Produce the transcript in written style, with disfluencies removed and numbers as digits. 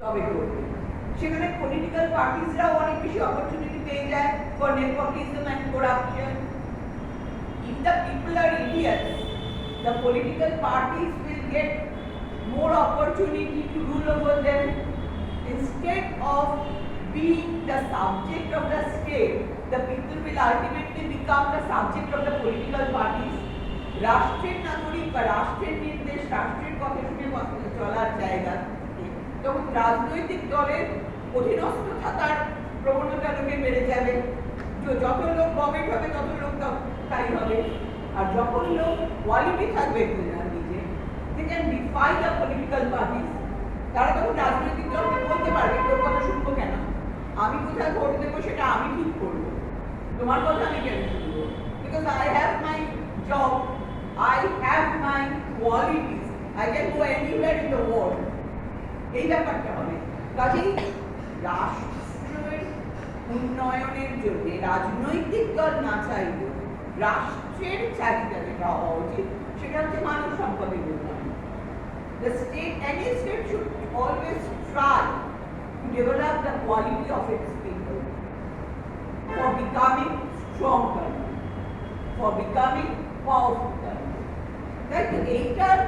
তবে করবে। সেখানে পলিটিক্যাল পার্টিসরাও অনেক বেশি অপরচুনিটি পেয়ে যায় for nepotism and corruption. If the people are idiots, the political parties will get more opportunity to rule over them. Instead of being the subject of the state, the people will ultimately become the subject of the political parties. রাষ্ট্রের নাগরিক বা রাষ্ট্রের নির্দেশ, রাষ্ট্রের কথা শুনে চলার জায়গা তখন রাজনৈতিক দলের অধীনস্থ থাকার প্রবণতা লোকে বেড়ে যাবে। যত লোক গভর্নমেন্ট হবে তত লোক তাই হবে। আর যখন লোক কোয়ালিটি থাকবে নিজে, they can defy the political parties, তারা তখন রাজনৈতিক দলকে বলতে পারবে তোর কথা শুনবো কেন, আমি কোথায় ভোট দেবো সেটা আমি ঠিক করবো, তোমার কথা আমি কেন শুনবো, because I have my job, I have my qualities, I can go anywhere in the world। এই ব্যাপারটা হবে। কাজেই রাষ্ট্রের উন্নয়নের জন্য রাজনৈতিক দল না চাইলেও রাষ্ট্রের চাহিদা যেটা হওয়া উচিত সেটা হচ্ছে মানব সম্পদের উন্নয়ন। The state, any state should always try to develop the quality of its people for becoming strong country, for becoming powerful country। তাই তো এইটার